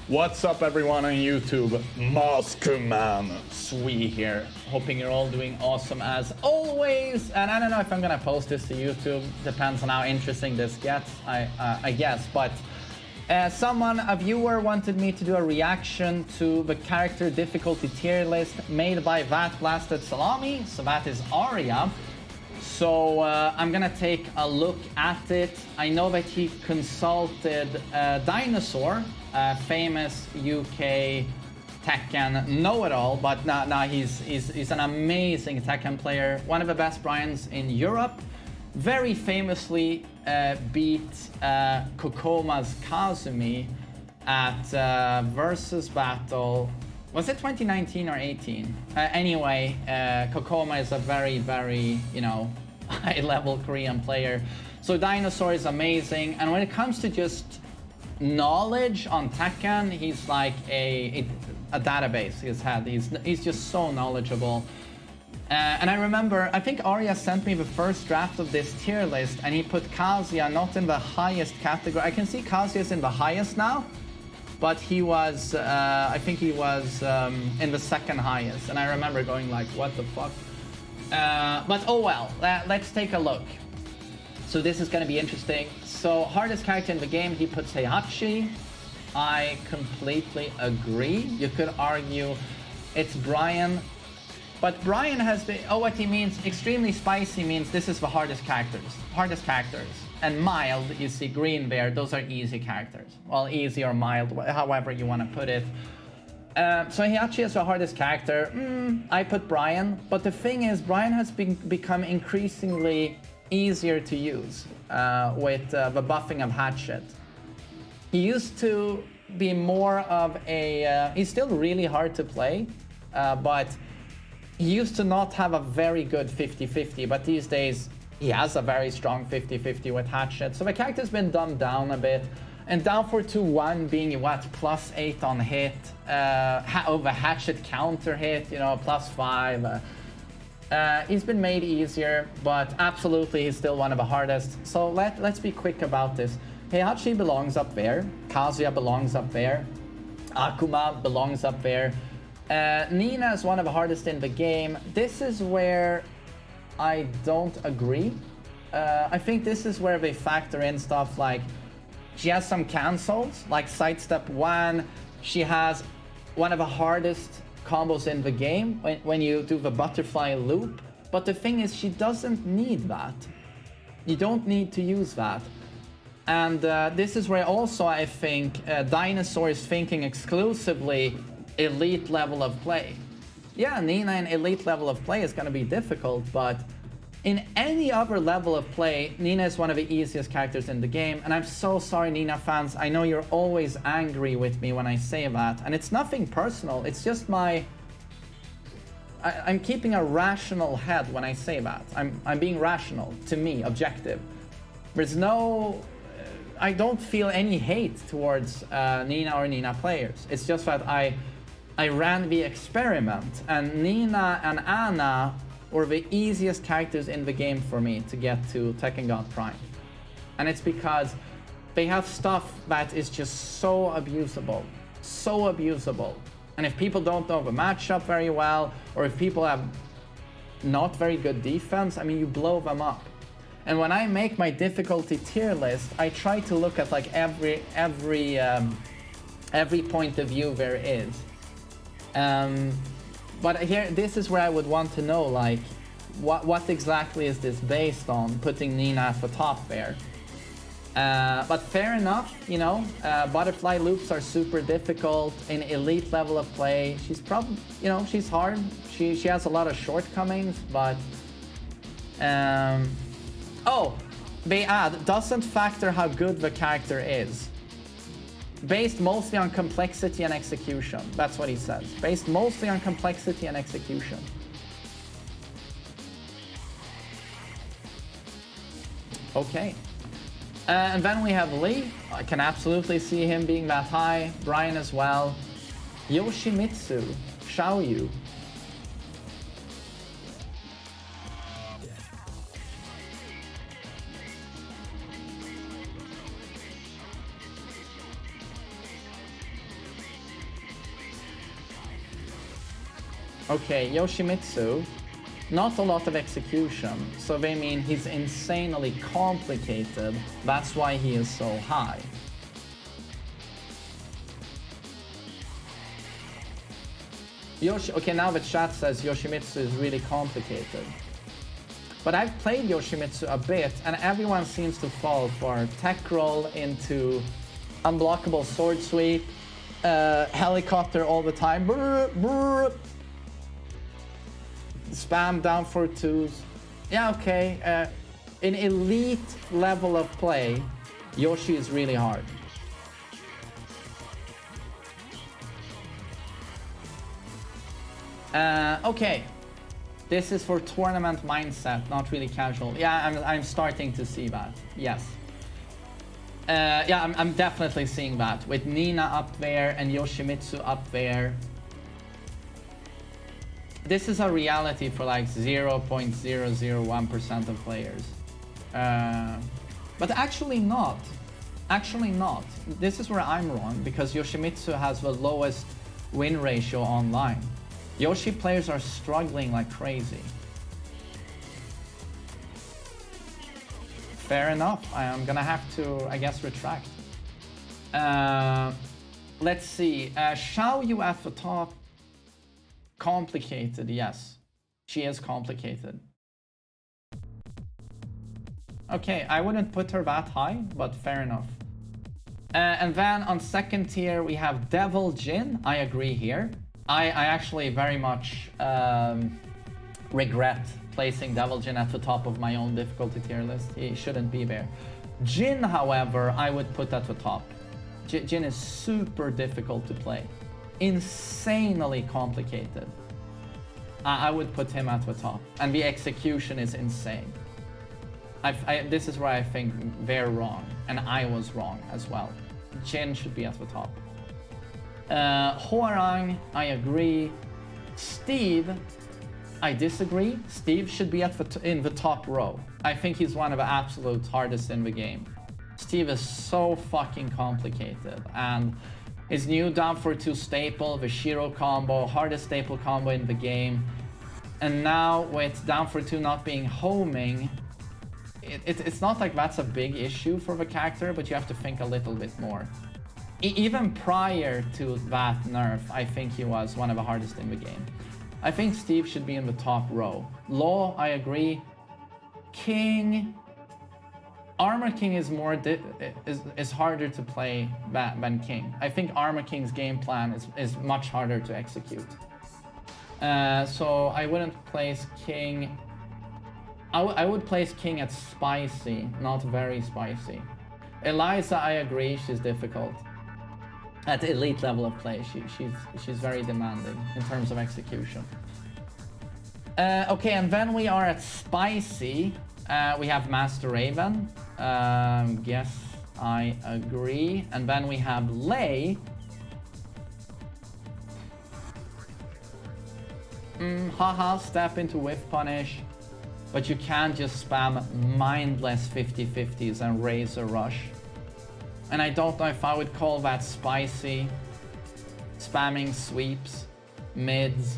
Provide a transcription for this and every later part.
What's up, everyone on YouTube? BlastedSalami here. Hoping you're all doing awesome as always. And I don't know if I'm gonna post this to YouTube. Depends on how interesting this gets, I guess. But a viewer wanted me to do a reaction to the character difficulty tier list made by that BlastedSalami. So that is Arya. So I'm gonna take a look at it. I know that he consulted Dinosaur, famous UK Tekken know-it-all, but now he's an amazing Tekken player, one of the best Bryans in Europe. Very famously beat Kokoma's Kazumi at Versus Battle. Was it 2019 or 18? Anyway, Kokoma is a very, very, high-level Korean player. So Dinosaur is amazing. And when it comes to just knowledge on Tekken, he's like a database he's had. He's just so knowledgeable. And I remember, I think Arya sent me the first draft of this tier list, and he put Kazuya not in the highest category. I can see Kazuya's in the highest now, but he was, I think he was in the second highest. And I remember going like, what the fuck? But oh well, let's take a look. So this is gonna be interesting. So hardest character in the game, he puts Heihachi. I completely agree. You could argue it's Brian, but Brian has the, what he means, extremely spicy means this is the hardest characters. And mild, you see green there, those are easy characters. Well, easy or mild, however you want to put it. So Heihachi is the hardest character. I put Brian, but the thing is, Brian has become increasingly easier to use with the buffing of Hatchet. He used to be more of a... he's still really hard to play, but he used to not have a very good 50-50, but these days he has a very strong 50-50 with Hatchet. So the character's been dumbed down a bit. And down for 2-1 being, what, +8 on hit, over Hatchet counter hit, +5. He's been made easier, but absolutely he's still one of the hardest. So let's be quick about this. Heihachi belongs up there. Kazuya belongs up there. Akuma belongs up there. Nina is one of the hardest in the game. This is where I don't agree. I think this is where they factor in stuff like she has some cancels, like sidestep 1. She has one of the hardest combos in the game when you do the butterfly loop. But the thing is, she doesn't need that. You don't need to use that. And this is where also I think Dinosaur is thinking exclusively elite level of play. Yeah, Nina in elite level of play is going to be difficult, but in any other level of play, Nina is one of the easiest characters in the game. And I'm so sorry, Nina fans. I know you're always angry with me when I say that. And it's nothing personal. It's just I'm keeping a rational head when I say that. I'm being rational, to me, objective. There's no... I don't feel any hate towards Nina or Nina players. It's just that I ran the experiment, and Nina and Anna were the easiest characters in the game for me to get to Tekken God Prime. And it's because they have stuff that is just so abusable. So abusable. And if people don't know the matchup very well, or if people have not very good defense, I mean, you blow them up. And when I make my difficulty tier list, I try to look at like every point of view there is. But here, this is where I would want to know, like, what exactly is this based on, putting Nina at the top there. But fair enough, butterfly loops are super difficult in elite level of play. She's probably, she's hard. She has a lot of shortcomings, but... oh, they add, doesn't factor how good the character is. Based mostly on complexity and execution. That's what he says. Based mostly on complexity and execution. Okay. And then we have Lee. I can absolutely see him being that high. Brian as well. Yoshimitsu. Xiaoyu. Okay, Yoshimitsu, not a lot of execution, so they mean he's insanely complicated. That's why he is so high. Okay, now the chat says Yoshimitsu is really complicated. But I've played Yoshimitsu a bit, and everyone seems to fall for tech roll into unblockable sword sweep, helicopter all the time, brr, brr, spam down for twos. Yeah, okay. In elite level of play, Yoshi is really hard. Okay. This is for tournament mindset, not really casual. Yeah, I'm starting to see that. Yes. Yeah, I'm definitely seeing that. With Nina up there and Yoshimitsu up there. This is a reality for like 0.001% of players. But actually not. Actually not. This is where I'm wrong, because Yoshimitsu has the lowest win ratio online. Yoshi players are struggling like crazy. Fair enough. I'm gonna have to, I guess, retract. Let's see. Xiao Yu at the top. Complicated, yes. She is complicated. Okay, I wouldn't put her that high, but fair enough. And then on second tier, we have Devil Jin. I agree here. I actually very much regret placing Devil Jin at the top of my own difficulty tier list. He shouldn't be there. Jin, however, I would put at the top. Jin is super difficult to play. Insanely complicated. I would put him at the top. And the execution is insane. This is where I think they're wrong. And I was wrong as well. Jin should be at the top. Hwoarang, I agree. Steve, I disagree. Steve should be in the top row. I think he's one of the absolute hardest in the game. Steve is so fucking complicated, and his new down for 2 staple, the Shiro combo, hardest staple combo in the game, and now with down for 2 not being homing, it's not like that's a big issue for the character, but you have to think a little bit more. Even prior to that nerf, I think he was one of the hardest in the game. I think Steve should be in the top row. Law, I agree. King, Armor King is is harder to play than King. I think Armor King's game plan is much harder to execute. So I wouldn't place King. I would place King at spicy, not very spicy. Eliza, I agree, she's difficult. At the elite level of play, she's very demanding in terms of execution. Okay, and then we are at spicy. We have Master Raven. Yes, I agree. And then we have Lei. Haha, step into whiff punish. But you can't just spam mindless 50-50s and raise a rush. And I don't know if I would call that spicy. Spamming sweeps, mids,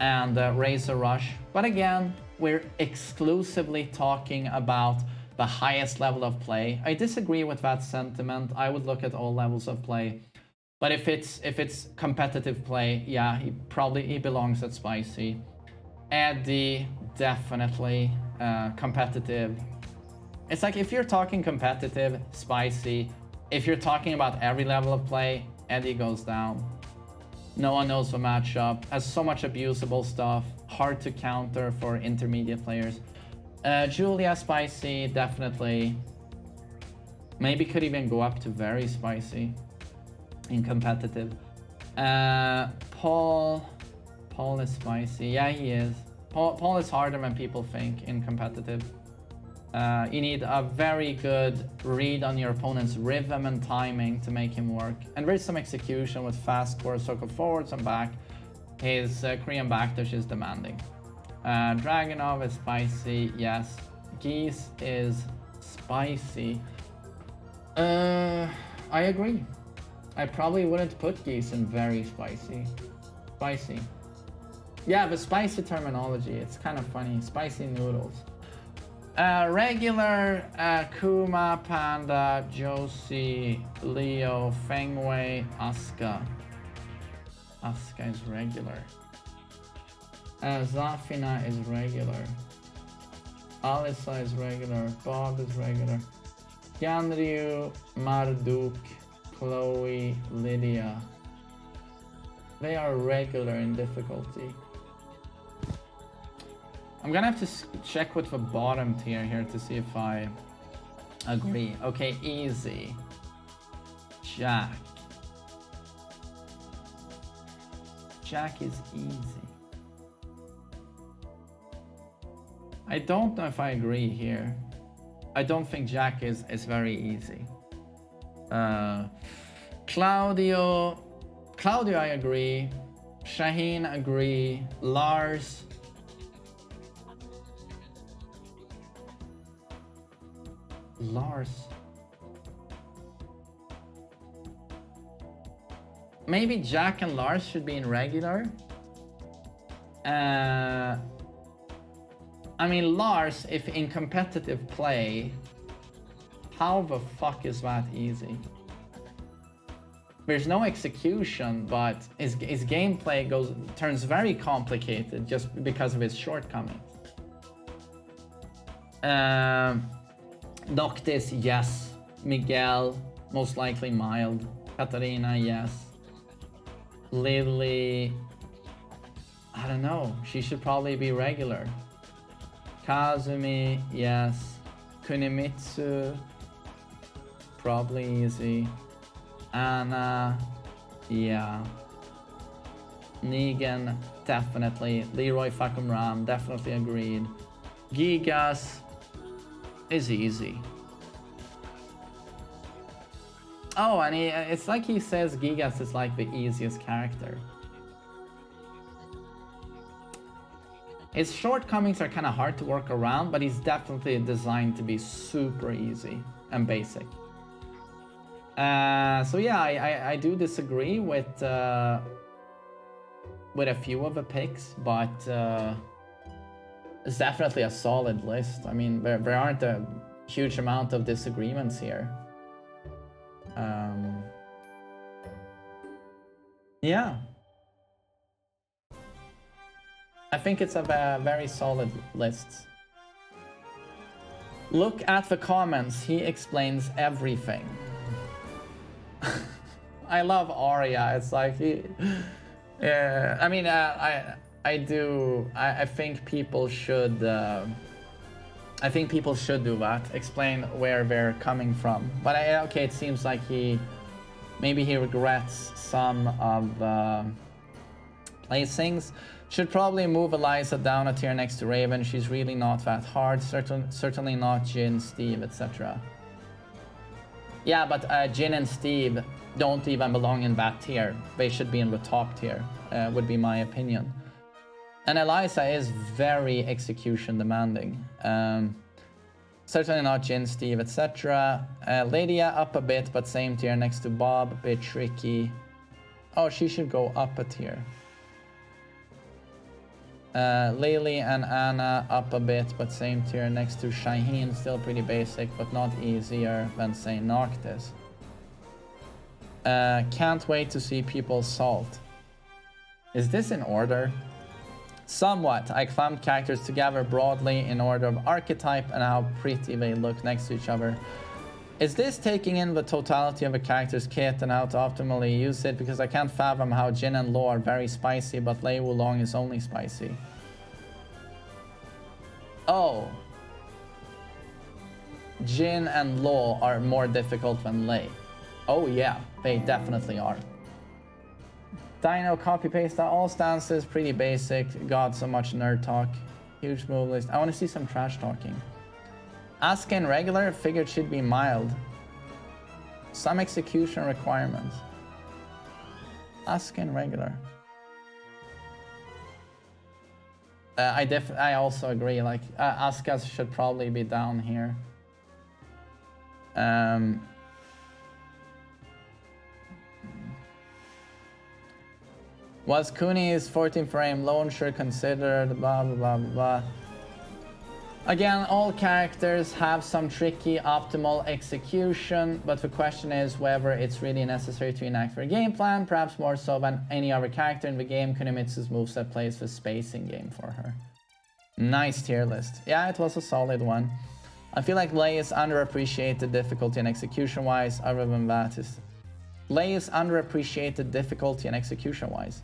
and raise a rush. But again, we're exclusively talking about the highest level of play. I disagree with that sentiment. I would look at all levels of play. But if it's competitive play, yeah, he belongs at spicy. Eddie, definitely competitive. It's like if you're talking competitive, spicy. If you're talking about every level of play, Eddie goes down. No one knows the matchup. Has so much abusable stuff. Hard to counter for intermediate players. Julia, spicy, definitely. Maybe could even go up to very spicy in competitive. Paul is spicy. Yeah, he is. Paul is harder than people think in competitive. You need a very good read on your opponent's rhythm and timing to make him work. And there's some execution with fast core circle forwards and back. His Korean backdash is demanding. Dragonov is spicy, yes. Geese is spicy. I agree. I probably wouldn't put Geese in very spicy. Yeah, the spicy terminology, it's kind of funny. Spicy noodles. Regular, Kuma, Panda, Josie, Leo, Fengwei, Asuka. Asuka is regular. Zafina is regular. Alisa is regular. Bob is regular. Ganryu, Marduk, Chloe, Lydia. They are regular in difficulty. I'm gonna have to check with the bottom tier here to see if I agree. Okay, easy. Jack. Jack is easy. I don't know if I agree here. I don't think Jack is very easy. Claudio, I agree. Shaheen agree. Lars. Maybe Jack and Lars should be in regular. I mean, Lars, if in competitive play, how the fuck is that easy? There's no execution, but his gameplay turns very complicated just because of his shortcomings. Noctis, yes. Miguel, most likely mild. Katarina, yes. Lily, I don't know. She should probably be regular. Kazumi, yes. Kunimitsu, probably easy. Anna, yeah. Negan, definitely. Leroy fucking Ram, definitely agreed. Gigas is easy. Oh, and it's like he says Gigas is like the easiest character. His shortcomings are kind of hard to work around, but he's definitely designed to be super easy and basic. So yeah, I do disagree with a few of the picks, but it's definitely a solid list. I mean, there aren't a huge amount of disagreements here. Yeah. I think it's a very solid list. Look at the comments. He explains everything. I love Arya. It's like he... Yeah, I mean, I think people should... I think people should do that. Explain where they're coming from. But okay, it seems like maybe he regrets some of placings. Should probably move Eliza down a tier next to Raven. She's really not that hard. Certainly not Jin, Steve, etc. Yeah, but Jin and Steve don't even belong in that tier. They should be in the top tier, would be my opinion. And Eliza is very execution demanding. Certainly not Jin, Steve, etc. Lydia up a bit, but same tier next to Bob. Bit tricky. Oh, she should go up a tier. Lily and Anna up a bit, but same tier next to Shaheen. Still pretty basic, but not easier than, say, Noctis. Can't wait to see people salt. Is this in order? Somewhat. I clumped characters together broadly in order of archetype and how pretty they look next to each other. Is this taking in the totality of a character's kit and how to optimally use it? Because I can't fathom how Jin and Law are very spicy, but Lei Wulong is only spicy. Oh. Jin and Law are more difficult than Lei. Oh yeah, they definitely are. Dino copy-paste all stances, pretty basic. God, so much nerd talk. Huge move list. I want to see some trash talking. Asuka in regular, figured she'd be mild. Some execution requirements. Asuka in regular. I also agree, like, Asuka should probably be down here. Was Kuni's 14 frame launcher considered blah blah blah blah? Again, all characters have some tricky optimal execution, but the question is whether it's really necessary to enact their game plan, perhaps more so than any other character in the game. Kunimitsu's moveset plays the spacing game for her. Nice tier list. Yeah, it was a solid one. I feel like Lei is underappreciated difficulty and execution-wise. Other than that, Lei is underappreciated difficulty and execution-wise.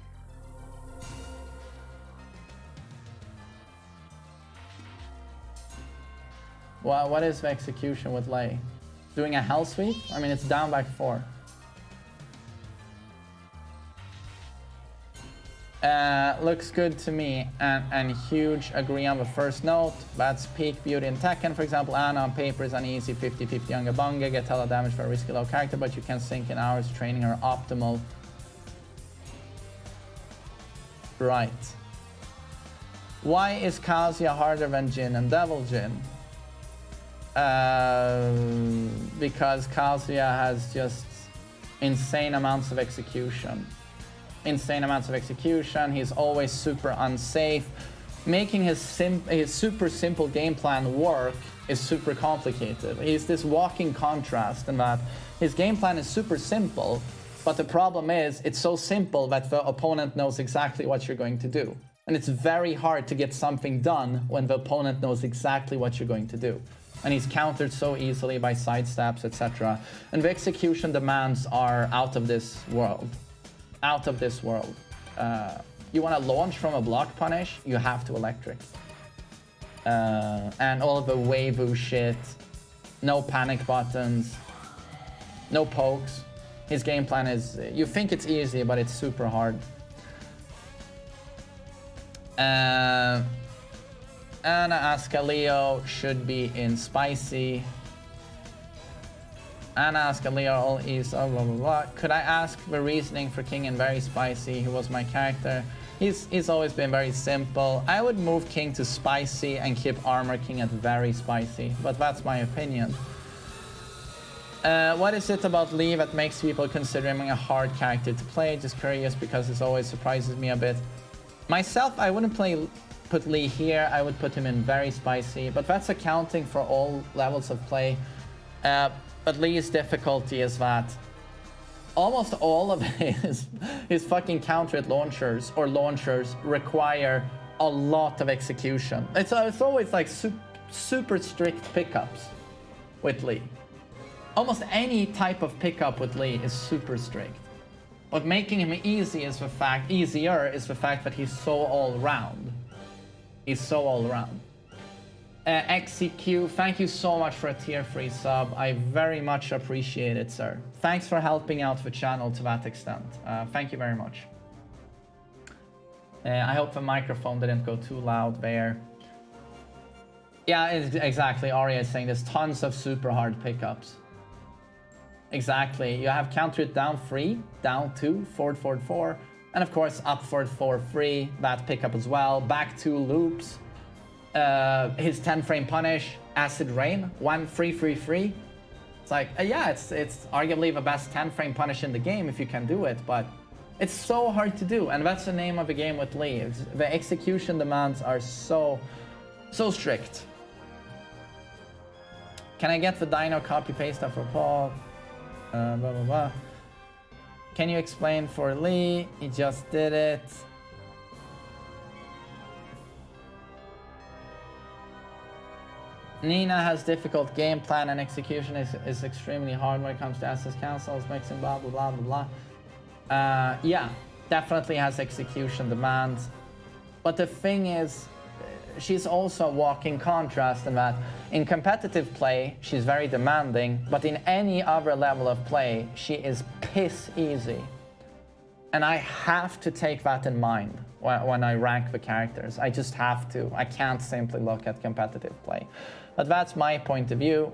Well, what is the execution with Lei? Doing a hell sweep? I mean, it's down back 4. Looks good to me, and huge agree on the first note. That's peak beauty in Tekken, for example. Anna on paper is an easy 50-50 Unga Bunga, get hella damage for a risky low character, but you can sink in hours training her optimal. Right. Why is Kazuya harder than Jin and Devil Jin? Because Kazuya has just insane amounts of execution. He's always super unsafe. Making his super simple game plan work is super complicated. He's this walking contrast in that his game plan is super simple, but the problem is it's so simple that the opponent knows exactly what you're going to do. And it's very hard to get something done when the opponent knows exactly what you're going to do. And he's countered so easily by sidesteps, etc. And the execution demands are out of this world. Out of this world. You want to launch from a block punish, you have to electric. And all of the Weivu shit, no panic buttons, no pokes. His game plan is, you think it's easy, but it's super hard. Anna Ascalio should be in spicy. Anna Ascalio is blah blah blah. Could I ask the reasoning for King in very spicy? He was my character. He's always been very simple. I would move King to spicy and keep Armor King at very spicy, but that's my opinion. What is it about Lee that makes people consider him a hard character to play? Just curious because this always surprises me a bit. Myself, I wouldn't put Lee here. I would put him in very spicy, but that's accounting for all levels of play. But Lee's difficulty is that almost all of his fucking countered launchers require a lot of execution. It's always like super strict pickups with Lee. Almost any type of pickup with Lee is super strict. What making him easier is the fact that he's so all-round. He's so all-round. XCQ, thank you so much for a tier 3 sub. I very much appreciate it, sir. Thanks for helping out the channel to that extent. Thank you very much. I hope the microphone didn't go too loud there. Yeah, exactly. Arya is saying there's tons of super hard pickups. Exactly. You have counter it down 3, down 2, forward, forward 4, and of course up forward 4, 3, that pickup as well. Back 2 loops. His 10 frame punish, acid rain, 1 3 3 3. It's like yeah, it's arguably the best 10 frame punish in the game if you can do it, but it's so hard to do, and that's the name of the game with Lee. The execution demands are so strict. Can I get the Dino copy paste up for Paul? Blah blah blah. Can you explain for Lee? He just did it. Nina has difficult game plan and execution is extremely hard when it comes to SS councils, mixing blah blah blah blah blah. Yeah, definitely has execution demands. But the thing is, she's also a walking contrast in that in competitive play, she's very demanding, but in any other level of play, she is piss easy. And I have to take that in mind when I rank the characters. I just have to. I can't simply look at competitive play. But that's my point of view.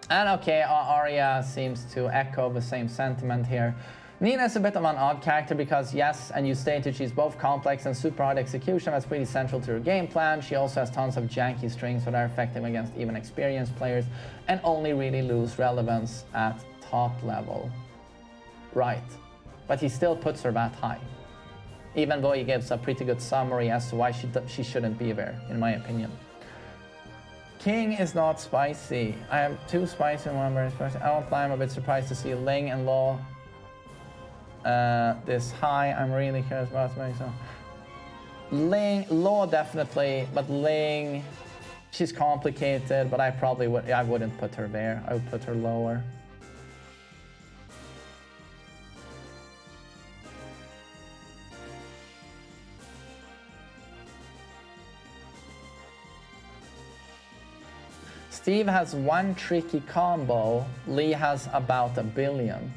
And okay, Arya seems to echo the same sentiment here. Nina is a bit of an odd character because yes, and you stated she's both complex and super hard execution. That's pretty central to her game plan. She also has tons of janky strings that are effective against even experienced players and only really lose relevance at top level. Right. But he still puts her that high. Even though he gives a pretty good summary as to why she shouldn't be there, in my opinion. King is not spicy. I have 2 spicy and 1 very spicy. I won't lie, I'm a bit surprised to see Ling and Law this high. I'm really curious about it. So Ling, Law definitely, but Ling, she's complicated, but I wouldn't put her there. I would put her lower. Steve has 1 tricky combo, Lee has about 1 billion.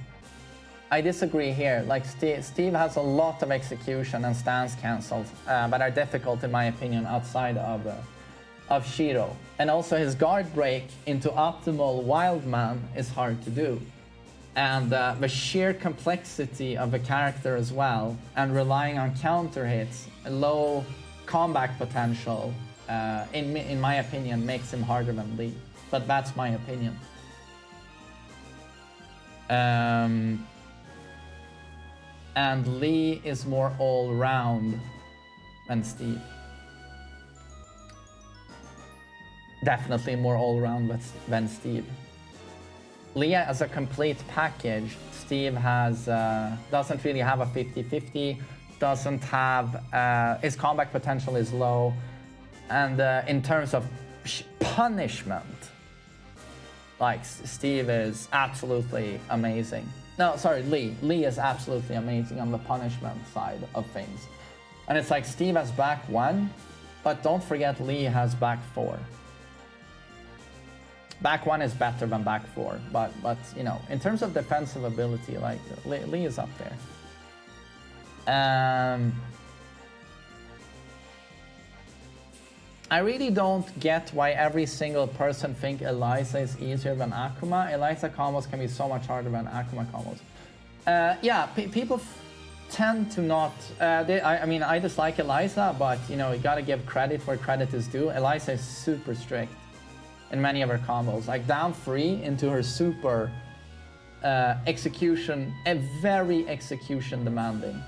I disagree here. Like Steve has a lot of execution and stance cancels, but are difficult in my opinion outside of Shiro. And also his guard break into optimal Wildman is hard to do. And the sheer complexity of the character as well, and relying on counter hits, low comeback potential, in my opinion, makes him harder than Lee. But that's my opinion. And Lee is more all-round than Steve. Definitely more all-round than Steve. Lee as a complete package, Steve has doesn't really have a 50-50, doesn't have, his comeback potential is low, and in terms of punishment, like Steve is absolutely amazing. No, sorry, Lee is absolutely amazing on the punishment side of things. And it's like Steve has back 1, but don't forget Lee has back 4. Back 1 is better than back 4, but you know, in terms of defensive ability, like Lee is up there. I really don't get why every single person think Eliza is easier than Akuma. Eliza combos can be so much harder than Akuma combos. Yeah, people tend to not. I mean, I dislike Eliza, but you know, you gotta give credit where credit is due. Eliza is super strict in many of her combos, like down 3 into her super execution, very execution demanding.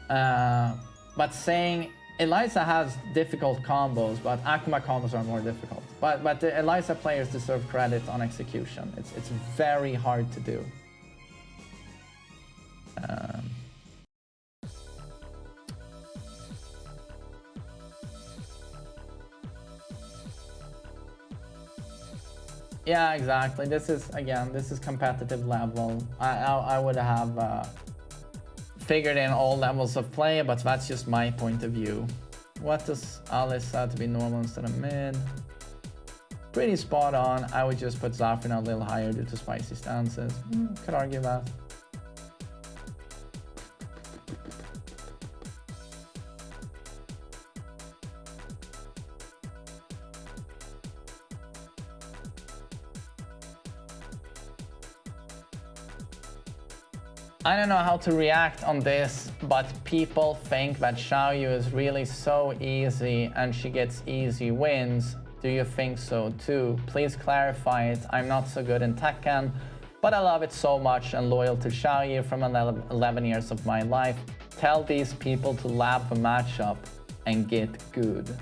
But saying Eliza has difficult combos, but Akuma combos are more difficult. But the Eliza players deserve credit on execution. It's very hard to do. Yeah, exactly. This is competitive level. I would have figured in all levels of play, but that's just my point of view. What does Alice have to be normal instead of mid? Pretty spot on. I would just put Zafrin a little higher due to spicy stances. Could argue that. I don't know how to react on this, but people think that Xiaoyu is really so easy and she gets easy wins. Do you think so too? Please clarify it. I'm not so good in Tekken, but I love it so much and loyal to Xiaoyu from 11 years of my life. Tell these people to lab the matchup and get good.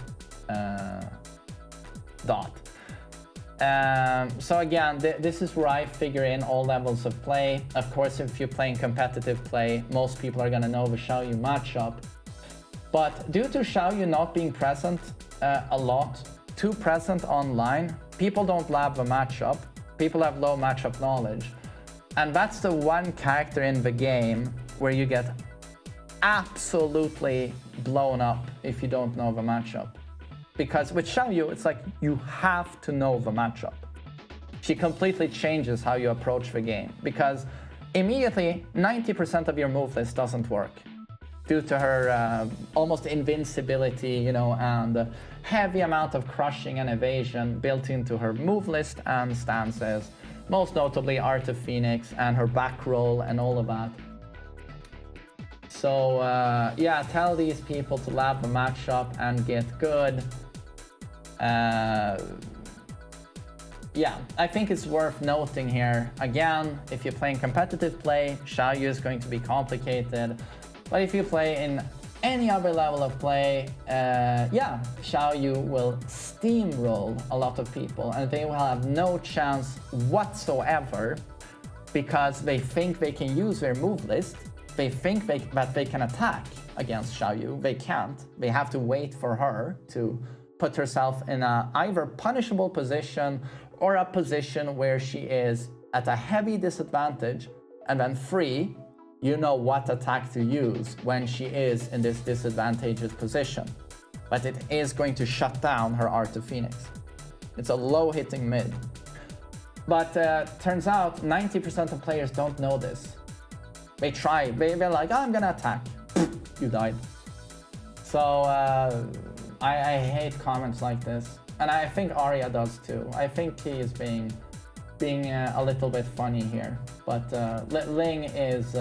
So again, this is where I figure in all levels of play. Of course, if you're playing competitive play, most people are gonna know the Xiaoyu matchup. But due to Xiaoyu not being present a lot, too present online, people don't lab the matchup. People have low matchup knowledge. And that's the one character in the game where you get absolutely blown up if you don't know the matchup. Because with Xiaoyu, it's like you have to know the matchup. She completely changes how you approach the game because immediately 90% of your move list doesn't work due to her almost invincibility, you know, and heavy amount of crushing and evasion built into her move list and stances, most notably Art of Phoenix and her back roll and all of that. So yeah, tell these people to lab the matchup and get good. yeah, I think it's worth noting here. Again, if you're playing competitive play, Xiaoyu is going to be complicated. But if you play in any other level of play, yeah, Xiaoyu will steamroll a lot of people and they will have no chance whatsoever because they think they can use their move list. They think that they can attack against Xiaoyu. They can't. They have to wait for her to put herself in a either punishable position or a position where she is at a heavy disadvantage, and then free, you know what attack to use when she is in this disadvantageous position. But it is going to shut down her Art of Phoenix. It's a low hitting mid. But turns out 90% of players don't know this. They try, they're like, oh, I'm gonna attack. You died. So I hate comments like this. And I think Arya does too. I think he is being a little bit funny here. But Ling is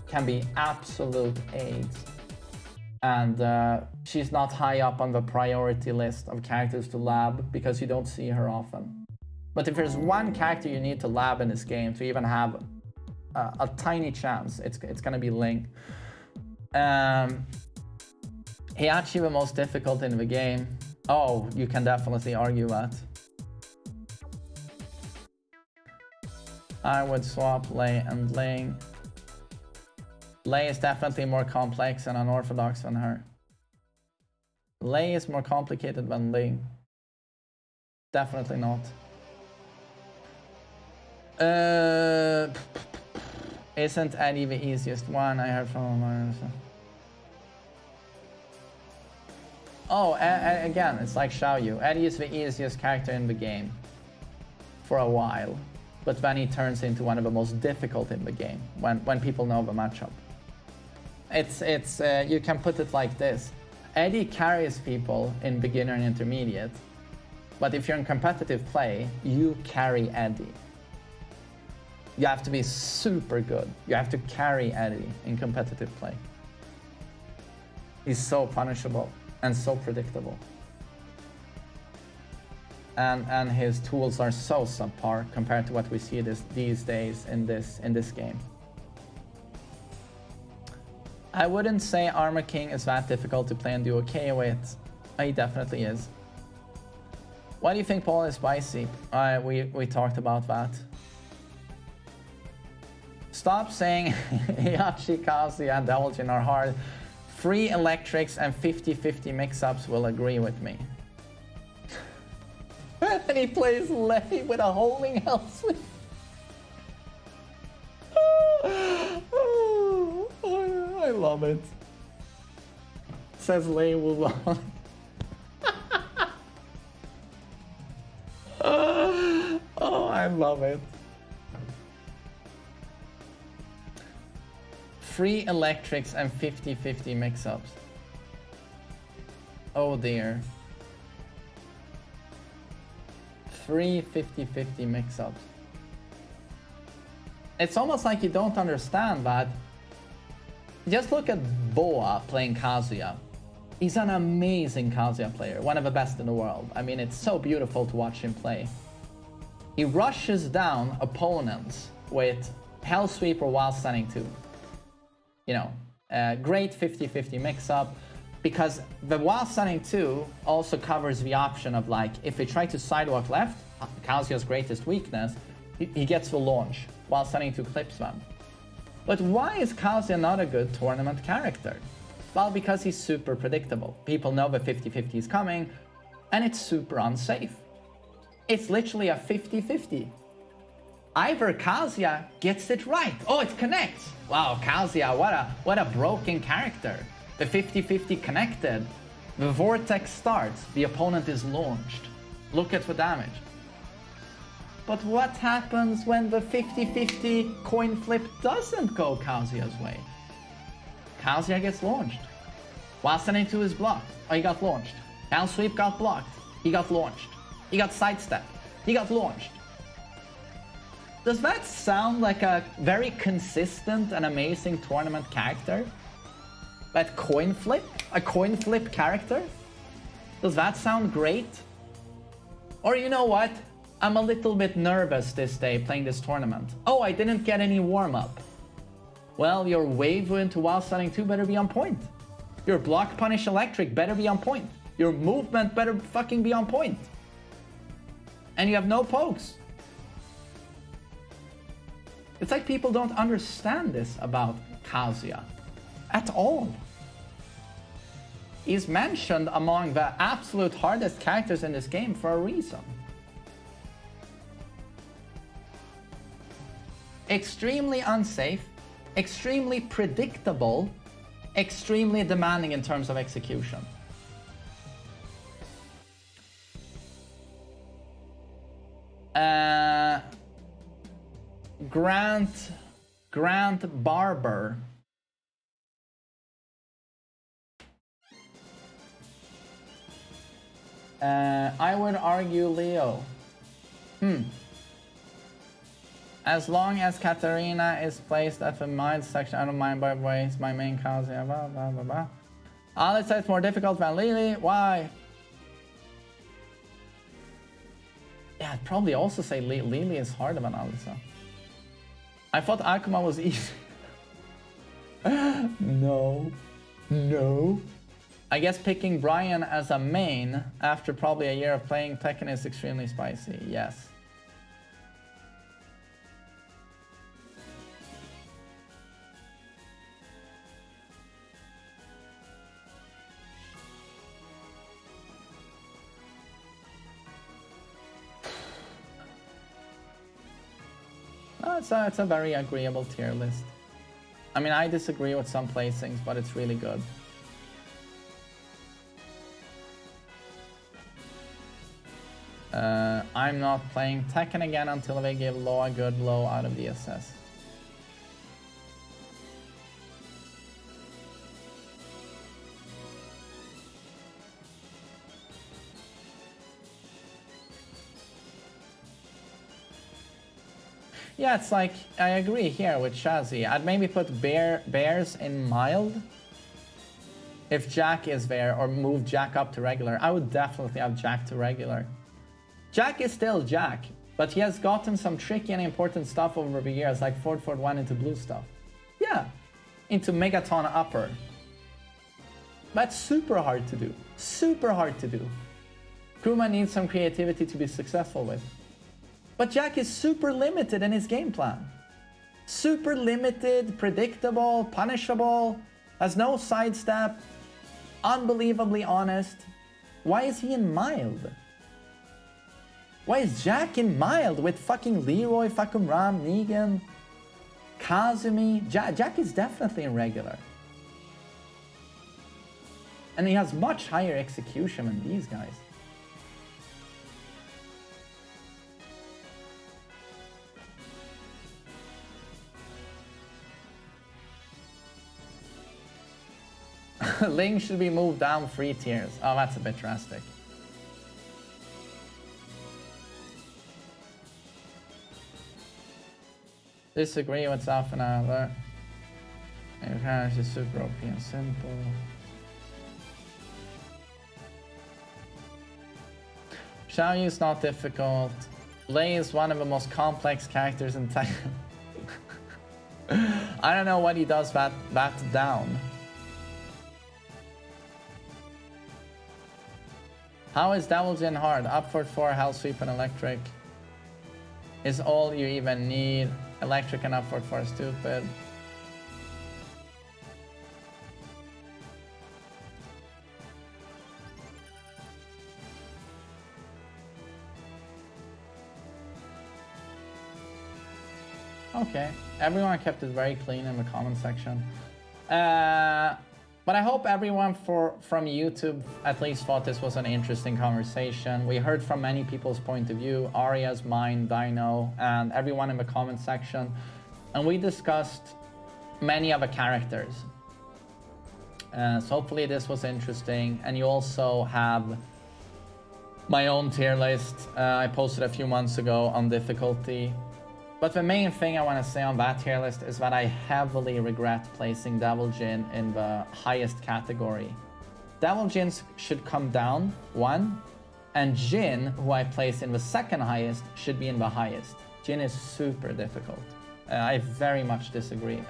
can be absolute AIDS. And she's not high up on the priority list of characters to lab because you don't see her often. But if there's one character you need to lab in this game to even have a tiny chance, it's gonna be Ling. He actually the most difficult in the game. Oh, you can definitely argue that. I would swap Lei and Ling. Lei is definitely more complex and unorthodox than her. Lei is more complicated than Ling. Definitely not. Isn't Eddie the easiest one? I heard from him. Oh, again, it's like Xiaoyu. Eddie is the easiest character in the game for a while, but then he turns into one of the most difficult in the game when people know the matchup. It's you can put it like this. Eddie carries people in beginner and intermediate, but if you're in competitive play, you carry Eddie. You have to be super good. You have to carry Eddie in competitive play. He's so punishable and so predictable. And his tools are so subpar compared to what we see these days in this game. I wouldn't say Armor King is that difficult to play and do okay with. He definitely is. Why do you think Paul is spicy? We talked about that. Stop saying Hiyashi, Kazuya, and Devil'Jin are hard. 3 electrics and 50-50 mix-ups will agree with me. And he plays Lei with a holding health swing. I love it. Says Lei Wulong. Oh, I love it. 3 electrics and 50-50 mix-ups. Oh dear. 3 50-50 mix-ups. It's almost like you don't understand that. Just look at Boa playing Kazuya. He's an amazing Kazuya player, one of the best in the world. I mean, it's so beautiful to watch him play. He rushes down opponents with Hell Sweep or Wild Stunning 2. You know, great 50-50 mix-up, because the Wild Stunning 2 also covers the option of, like, if they try to sidewalk left, Kazuya's greatest weakness, he gets the launch, Wild Stunning 2 clips them. But why is Kazuya not a good tournament character? Well, because he's super predictable. People know the 50-50 is coming, and it's super unsafe. It's literally a 50-50. Either Kazuya gets it right. Oh, it connects. Wow, Kazuya, what a broken character. The 50-50 connected. The vortex starts. The opponent is launched. Look at the damage. But what happens when the 50-50 coin flip doesn't go Kazuya's way? Kazuya gets launched. While sending to his block. Oh, he got launched. Down sweep got blocked. He got launched. He got sidestepped. He got launched. Does that sound like a very consistent and amazing tournament character? That coin flip? A coin flip character? Does that sound great? Or you know what? I'm a little bit nervous this day playing this tournament. Oh, I didn't get any warm-up. Well, your wave into WoW setting 2 better be on point. Your block punish electric better be on point. Your movement better fucking be on point. And you have no pokes. It's like people don't understand this about Kazuya at all. He's mentioned among the absolute hardest characters in this game for a reason. Extremely unsafe, extremely predictable, extremely demanding in terms of execution. Grant Barber. I would argue Leo. As long as Katarina is placed at the mild section, I don't mind, by the way, it's my main cause. Yeah, blah, blah, blah, blah. Let's say it's more difficult than Lily. Why? Yeah, I'd probably also say Lily is harder than Alisa. I thought Akuma was easy. No. I guess picking Brian as a main after probably a year of playing Tekken is extremely spicy. Yes. It's a very agreeable tier list. I mean, I disagree with some placings, but it's really good. I'm not playing Tekken again until they give Law a good low out of DSS. Yeah, it's like, I agree here with Shazzy. I'd maybe put Bears in mild. If Jack is there, or move Jack up to regular. I would definitely have Jack to regular. Jack is still Jack, but he has gotten some tricky and important stuff over the years, like Ford 1 into blue stuff. Yeah, into Megaton upper. That's super hard to do. Super hard to do. Kuma needs some creativity to be successful with. But Jack is super limited in his game plan. Super limited, predictable, punishable, has no sidestep, unbelievably honest. Why is he in mild? Why is Jack in mild with fucking Leroy, fucking Ram, Negan, Kazumi? Jack is definitely in regular. And he has much higher execution than these guys. Ling should be moved down 3 tiers. Oh, that's a bit drastic. Disagree with South and Other. It's just super OP and simple. Xiaoyu is not difficult. Lei is one of the most complex characters in Tekken. I don't know what he does that down. How is Devil Jin hard? Upward 4, Hell Sweep and Electric is all you even need. Electric and upward 4 is stupid. Okay, everyone kept it very clean in the comment section. But I hope everyone from YouTube at least thought this was an interesting conversation. We heard from many people's point of view, Arya's, mine, Dino, and everyone in the comment section. And we discussed many of the characters. So hopefully this was interesting. And you also have my own tier list I posted a few months ago on difficulty. But the main thing I want to say on that tier list is that I heavily regret placing Devil Jin in the highest category. Devil Jin should come down, 1. And Jin, who I placed in the second highest, should be in the highest. Jin is super difficult. I very much disagree,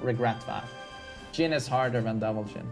regret that. Jin is harder than Devil Jin.